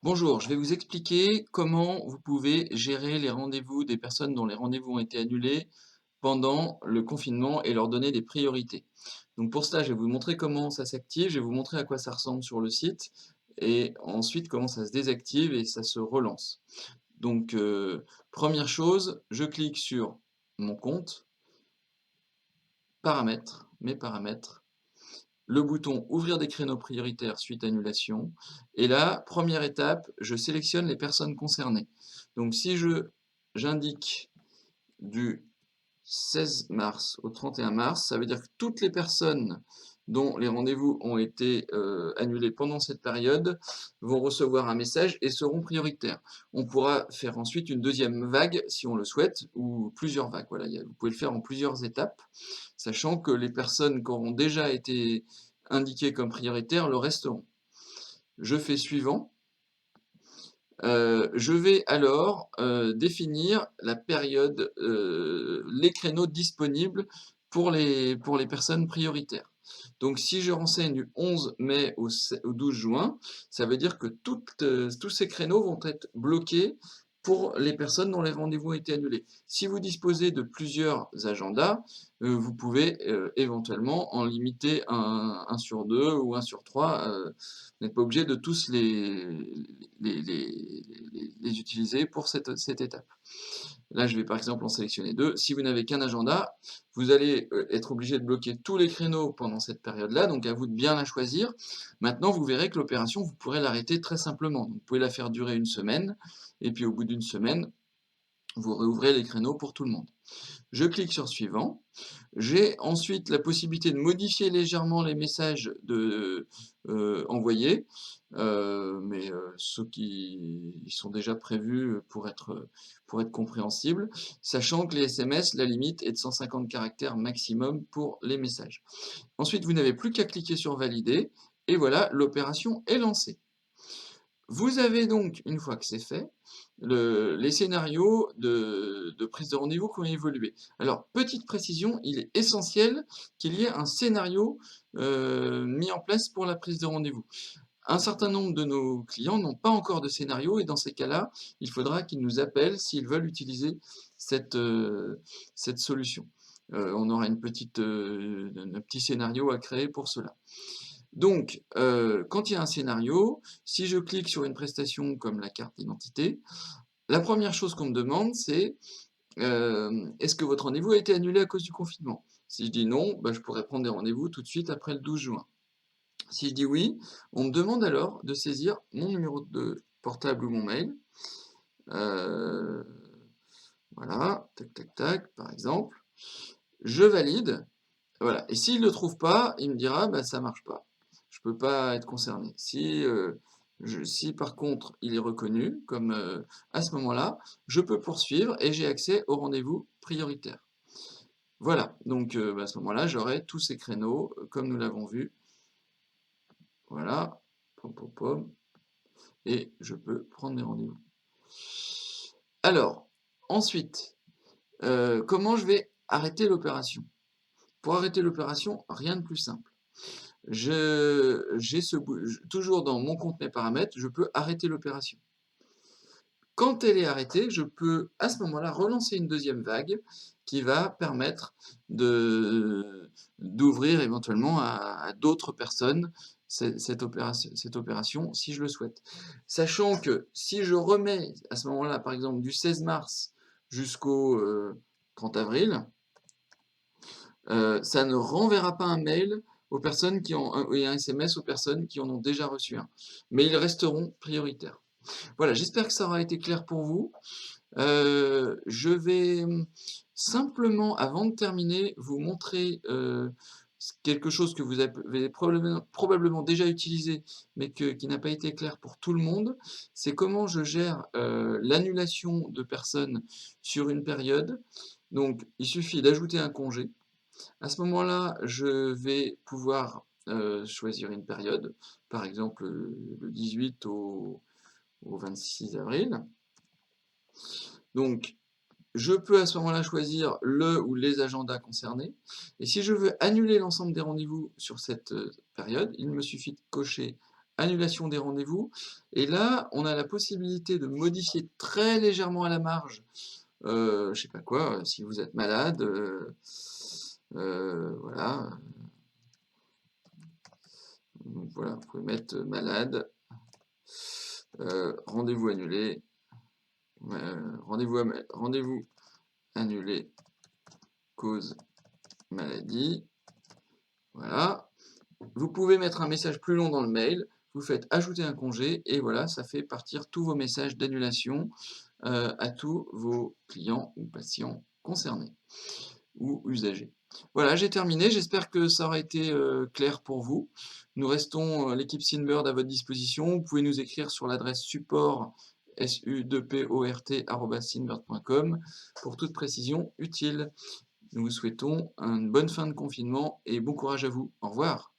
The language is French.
Bonjour, je vais vous expliquer comment vous pouvez gérer les rendez-vous des personnes dont les rendez-vous ont été annulés pendant le confinement et leur donner des priorités. Donc pour cela, je vais vous montrer comment ça s'active, je vais vous montrer à quoi ça ressemble sur le site et ensuite comment ça se désactive et ça se relance. Donc première chose, je clique sur mon compte, paramètres, mes paramètres, le bouton ouvrir des créneaux prioritaires suite annulation. Et là, première étape, je sélectionne les personnes concernées. Donc si j'indique du 16 mars au 31 mars, ça veut dire que toutes les personnes dont les rendez-vous ont été annulés pendant cette période vont recevoir un message et seront prioritaires. On pourra faire ensuite une deuxième vague si on le souhaite, ou plusieurs vagues. Voilà, vous pouvez le faire en plusieurs étapes, sachant que les personnes qui auront déjà été indiquées comme prioritaires le resteront. Je fais suivant. Je vais alors définir la période, les créneaux disponibles pour les personnes prioritaires. Donc si je renseigne du 11 mai au 12 juin, ça veut dire que tous ces créneaux vont être bloqués pour les personnes dont les rendez-vous ont été annulés. Si vous disposez de plusieurs agendas, vous pouvez éventuellement en limiter un sur 2 ou un sur 3. Vous n'êtes pas obligé de tous les utiliser pour cette étape. Là, je vais par exemple en sélectionner 2. Si vous n'avez qu'un agenda, vous allez être obligé de bloquer tous les créneaux pendant cette période-là, donc à vous de bien la choisir. Maintenant, vous verrez que l'opération, vous pourrez l'arrêter très simplement. Donc, vous pouvez la faire durer une semaine, et puis au bout d'une semaine, vous réouvrez les créneaux pour tout le monde. Je clique sur suivant. J'ai ensuite la possibilité de modifier légèrement les messages envoyés, mais ceux qui sont déjà prévus pour être compréhensibles, sachant que les SMS, la limite est de 150 caractères maximum pour les messages. Ensuite, vous n'avez plus qu'à cliquer sur valider, et voilà, l'opération est lancée. Vous avez donc, une fois que c'est fait, les scénarios de prise de rendez-vous qui ont évolué. Alors, petite précision, il est essentiel qu'il y ait un scénario mis en place pour la prise de rendez-vous. Un certain nombre de nos clients n'ont pas encore de scénario et dans ces cas-là, il faudra qu'ils nous appellent s'ils veulent utiliser cette solution. On aura un petit scénario à créer pour cela. Donc, quand il y a un scénario, si je clique sur une prestation comme la carte d'identité, la première chose qu'on me demande, c'est est-ce que votre rendez-vous a été annulé à cause du confinement? Si je dis non, bah, je pourrais prendre des rendez-vous tout de suite après le 12 juin. Si je dis oui, on me demande alors de saisir mon numéro de portable ou mon mail. Euh, voilà, tac, tac, tac, par exemple. Je valide. Voilà. Et s'il ne le trouve pas, il me dira bah, ça marche pas. Je ne peux pas être concerné. Si par contre il est reconnu, comme à ce moment-là, je peux poursuivre et j'ai accès au rendez-vous prioritaire. Voilà, donc bah, à ce moment-là, j'aurai tous ces créneaux, comme nous l'avons vu. Voilà, pom, pom, pom, et je peux prendre mes rendez-vous. Alors, ensuite, comment je vais arrêter l'opération? Pour arrêter l'opération, rien de plus simple. Toujours dans mon compte mes paramètres, je peux arrêter l'opération. Quand elle est arrêtée, je peux à ce moment-là relancer une deuxième vague qui va permettre d'ouvrir éventuellement à d'autres personnes cette opération si je le souhaite. Sachant que si je remets à ce moment-là, par exemple, du 16 mars jusqu'au 30 avril, ça ne renverra pas un mail aux personnes et un SMS aux personnes qui en ont déjà reçu un. Mais ils resteront prioritaires. Voilà, j'espère que ça aura été clair pour vous. Je vais simplement, avant de terminer, vous montrer quelque chose que vous avez probablement déjà utilisé, mais qui n'a pas été clair pour tout le monde. C'est comment je gère l'annulation de personnes sur une période. Donc, il suffit d'ajouter un congé. À ce moment-là, je vais pouvoir choisir une période, par exemple le 18 au 26 avril. Donc, je peux à ce moment-là choisir le ou les agendas concernés. Et si je veux annuler l'ensemble des rendez-vous sur cette période, il me suffit de cocher annulation des rendez-vous. Et là, on a la possibilité de modifier très légèrement à la marge, je sais pas quoi, si vous êtes malade, voilà. Donc voilà, vous pouvez mettre malade, rendez-vous annulé, rendez-vous annulé, cause maladie. Voilà. Vous pouvez mettre un message plus long dans le mail, vous faites ajouter un congé, et voilà, ça fait partir tous vos messages d'annulation à tous vos clients ou patients concernés, ou usagers. Voilà, j'ai terminé, j'espère que ça aura été clair pour vous. Nous restons, l'équipe Synbird, à votre disposition. Vous pouvez nous écrire sur l'adresse support su2port@synbird.com pour toute précision utile. Nous vous souhaitons une bonne fin de confinement et bon courage à vous. Au revoir.